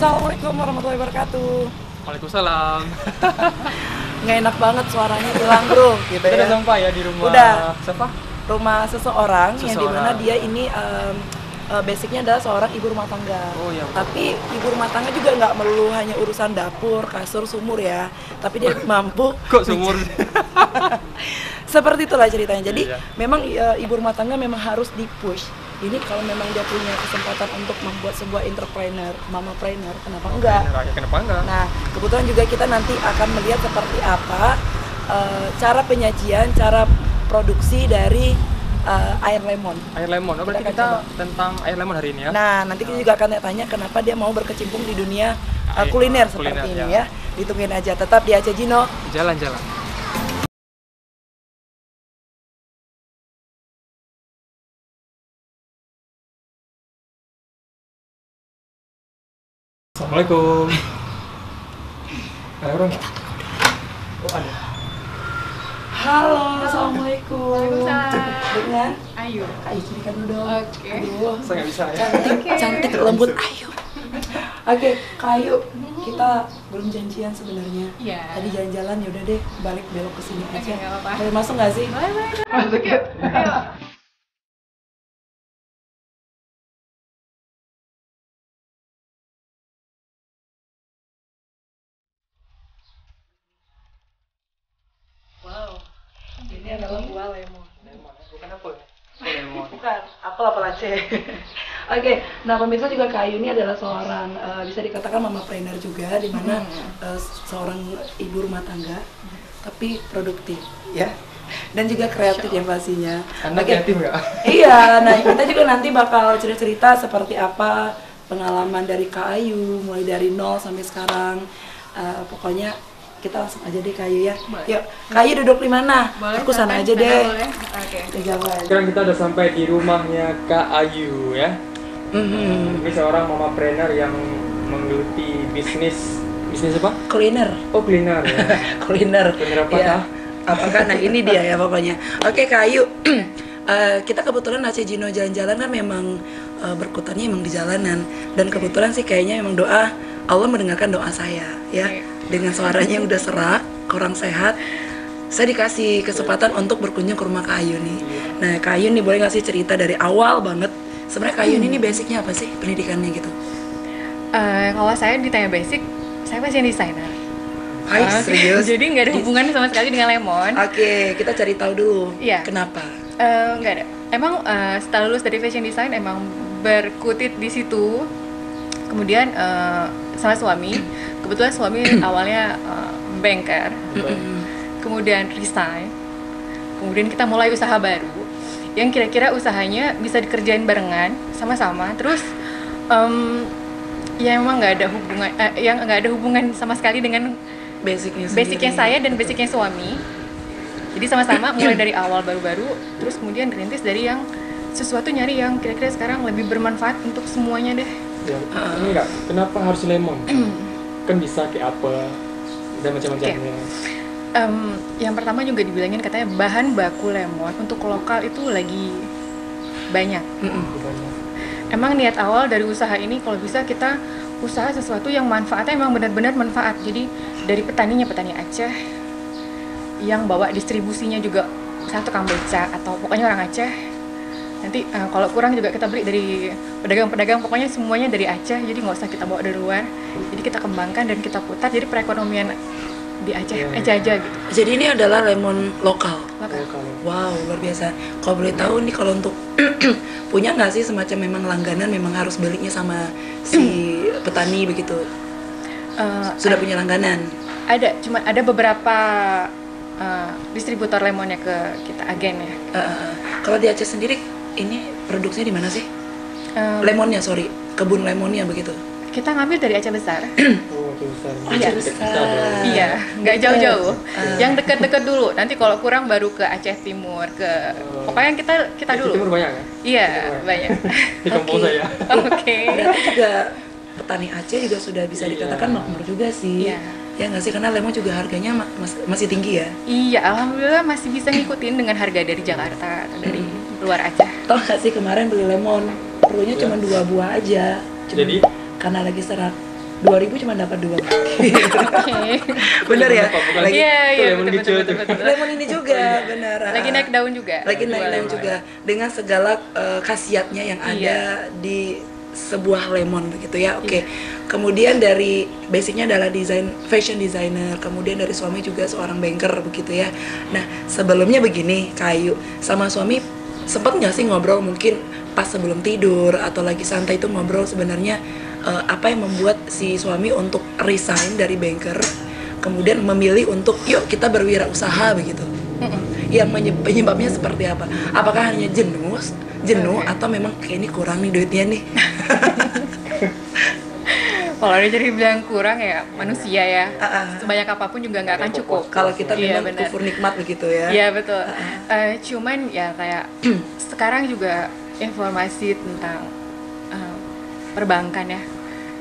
Assalamualaikum warahmatullahi wabarakatuh. Waalaikumsalam. Nggak enak banget suaranya hilang bro, gitu Kita ya. udah sampai ya di rumah. Udah. Siapa? Rumah seseorang yang dimana Seseorang. dia ini basicnya adalah seorang ibu rumah tangga. Oh, iya. Tapi ibu rumah tangga juga nggak melulu hanya urusan dapur, kasur, sumur ya. Tapi dia mampu. Kok sumur? Seperti itulah ceritanya. Jadi Iya. memang ibu rumah tangga memang harus di-push. Ini kalau memang dia punya kesempatan untuk membuat sebuah entrepreneur, mamapreneur, kenapa enggak? Ya, kenapa enggak? Nah, kebetulan juga kita nanti akan melihat seperti apa cara penyajian, cara produksi dari air lemon. Air lemon. Oh, berarti Kita akan kita coba. tentang air lemon hari ini ya? Nah, nanti kita juga akan tanya kenapa dia mau berkecimpung di dunia Air- kuliner kuliner, seperti ini ya. ya. Ditungguin aja, tetap di Aceh Jino. Jalan-jalan. Assalamualaikum. Ada orang nggak? Oh, ada. Halo, assalamualaikum. Waalaikumsalam. Dengan Ayu. Kak Ici kan dulu dong. Oke. Aduh, Saya nggak bisa ya. cantik, Oke. cantik, lembut, ayu. Oke, Kak Ayu, kita belum janjian sebenarnya. Iya. Tadi jalan-jalan, yaudah deh, balik belok ke sini Oke, aja. nggak apa-apa. Boleh masuk nggak sih? Boleh, boleh. Masuk ya. Ayo. Wow, ini adalah buah lemon. Lemon, bukan apel ya? Oh, lemon. Bukan, apel Aceh. Oke, nah pemirsa juga Kak Ayu ini adalah seorang bisa dikatakan mamapreneur juga, di mana seorang ibu rumah tangga, tapi produktif, ya. Dan juga kreatif ya pastinya. Anda Oke. kreatif nggak? Iya, nah kita juga nanti bakal cerita-cerita seperti apa pengalaman dari Kak Ayu, mulai dari nol sampai sekarang. Pokoknya kita langsung aja deh Kak Ayu ya. Boleh. Yuk, Kak Ayu duduk di mana? Boleh. Aku sana sampai aja deh. Boleh. Oke. Di jalan. Sekarang kita udah sampai di rumahnya Kak Ayu ya. Mhm. Ini seorang mamapreneur yang menggeluti bisnis apa? Kuliner. Oh, kuliner ya. Kuliner. Kuliner apa Ya. kah? Apakah? Nah ini dia ya pokoknya. Oke Kak Ayu, kita kebetulan Aceh Jino jalan-jalan kan memang berkutannya emang di jalanan. Dan kebetulan sih kayaknya emang doa Allah mendengarkan doa saya ya. Oke. Dengan suaranya yang udah serak, kurang sehat, saya dikasih kesempatan untuk berkunjung ke rumah Kak Ayu nih. Nah Kak Ayu nih boleh nggak sih cerita dari awal banget? Sebenarnya Kak Ayu ini basicnya apa sih pendidikannya gitu? Kalau saya ditanya basic, saya pasien desainer. Hai, serius? Jadi nggak ada hubungan sama sekali dengan lemon. Oke, kita cari tahu dulu. Iya. Kenapa? Nggak ada. Emang setelah lulus dari fashion design emang berkutit di situ. Kemudian sama suami. Kebetulan suami awalnya banker. Kemudian resign. Kemudian kita mulai usaha baru. Yang kira-kira usahanya bisa dikerjain barengan sama-sama. Terus ya emang nggak ada hubungan, yang nggak ada hubungan sama sekali dengan Basicnya basicnya sendiri. saya dan basicnya suami. Jadi sama-sama mulai dari awal baru-baru, terus kemudian rintis dari yang sesuatu nyari yang kira-kira sekarang lebih bermanfaat untuk semuanya deh. Ya, ini enggak. Kenapa harus lemon? Kan bisa kayak apa dan macam-macamnya. Yang pertama juga dibilangin katanya bahan baku lemon untuk lokal itu lagi banyak. Emang niat awal dari usaha ini kalau bisa kita usaha sesuatu yang manfaatnya emang benar-benar manfaat. Jadi dari petaninya, petani Aceh, yang bawa distribusinya juga satu tukang beca atau pokoknya orang Aceh. Nanti kalau kurang juga kita beli dari pedagang-pedagang, pokoknya semuanya dari Aceh. Jadi nggak usah kita bawa dari luar. Jadi kita kembangkan dan kita putar. Jadi perekonomian di Aceh, Aceh aja gitu. Jadi ini adalah lemon lokal. Lokal. Wow, luar biasa. Kalau boleh tahu nih kalau untuk punya nggak sih semacam memang langganan memang harus belinya sama si petani begitu? Sudah punya langganan? Ada, cuma ada beberapa distributor lemonnya ke kita, agen ya. Kalau di Aceh sendiri ini produksinya di mana sih? Em, Lemonnya, sorry, kebun lemonnya begitu. Kita ngambil dari Aceh Besar. Oh, itu besar. Iya. Besar. Iya, nggak jauh-jauh. Yang dekat-dekat dulu. Nanti kalau kurang baru ke Aceh Timur, ke pokoknya kita Di dulu. timur banyak ya? Iya, Timur. banyak. Di kampung Oke. saya. Oke. Berarti juga petani Aceh juga sudah bisa Iya. dikatakan makmur juga sih. Iya. Ya nggak sih, karena lemon juga harganya masih tinggi ya. Iya, alhamdulillah masih bisa ngikutin dengan harga dari Jakarta atau dari luar Aceh. Tau nggak sih kemarin beli lemon, perlunya Ya. cuma 2 buah aja. Cuman Jadi? karena lagi serak 2.000 cuma dapat 2. Oke. Bener ya? Bukan Lagi Iya, itu iya, lemon betul, hijau betul, itu. betul, betul. lemon ini juga benar. Lagi naik daun juga. Lagi naik daun Boleh. juga dengan segala khasiatnya yang ada di sebuah lemon begitu ya. Oke. Kemudian dari basicnya adalah fashion designer, kemudian dari suami juga seorang banker begitu ya. Nah, sebelumnya begini, Kayu sama suami sempat nggak sih ngobrol mungkin pas sebelum tidur atau lagi santai itu ngobrol sebenarnya apa yang membuat si suami untuk resign dari banker kemudian memilih untuk yuk kita berwirausaha begitu. Yang penyebabnya seperti apa? Apakah hanya jenuh atau memang kayak ini kurang nih duitnya nih? Kalau dia jadi bilang kurang ya manusia ya. Sebanyak apapun juga nggak akan cukup. Kalau kita Iya, memang benar. kufur nikmat begitu ya. Iya betul. Cuman ya kayak sekarang juga informasi tentang perbankan ya,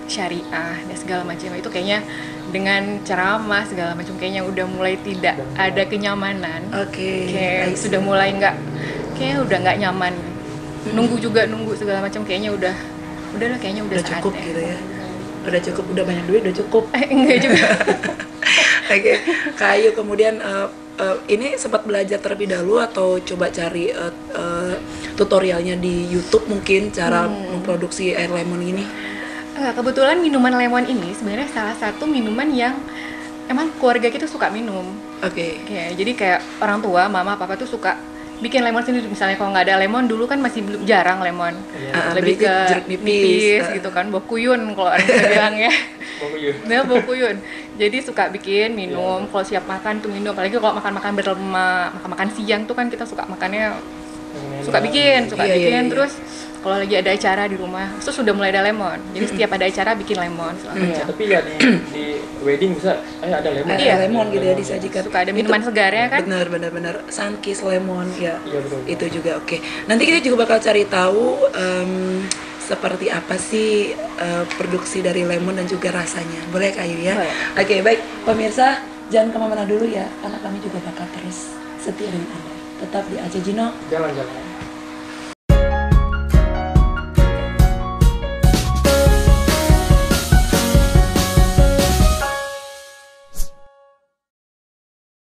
syariah dan segala macam itu kayaknya dengan ceramah segala macam kayaknya udah mulai tidak ada kenyamanan. Oke. Kayak sudah mulai udah nggak nyaman. Nunggu segala macam kayaknya udahlah kayaknya udah cukup saatnya. gitu ya. Udah cukup, udah banyak duit, udah cukup. Enggak juga. Oke. Kayu kemudian ini sempat belajar terlebih dahulu atau coba cari tutorialnya di YouTube mungkin cara memproduksi air lemon ini? Kebetulan minuman lemon ini sebenarnya salah satu minuman yang emang keluarga kita suka minum. Oke. Jadi kayak orang tua, mama, papa tuh suka bikin lemon sendiri. Misalnya kalau nggak ada lemon, dulu kan masih belum jarang lemon. Lebih berarti ke jeruk nipis, gitu kan, bokuyun kalau orang Jawa bilang ya. Bokuyun. Nah, bokuyun. Jadi suka bikin minum, kalau siap makan tuh minum. Apalagi kalau makan-makan berlemak, makan-makan siang tuh kan kita suka makannya suka bikin Iya. terus kalau lagi ada acara di rumah terus sudah mulai ada lemon, jadi setiap ada acara bikin lemon segala macam. Tapi ya di wedding bisa ada lemon. Ada Iya. lemon gitu ya disajikan. Suka ada minuman segarnya kan. Benar. Sunkist lemon ya. Iya, betul. Itu juga oke. Nanti kita juga bakal cari tahu seperti apa sih produksi dari lemon dan juga rasanya. Boleh Kayu ya? Boleh. Oke, baik. Pemirsa, jangan kemana-mana dulu ya, karena kami juga bakal terus setia dengan Anda. Tetap di Aceh Jino. Jalan-jalan.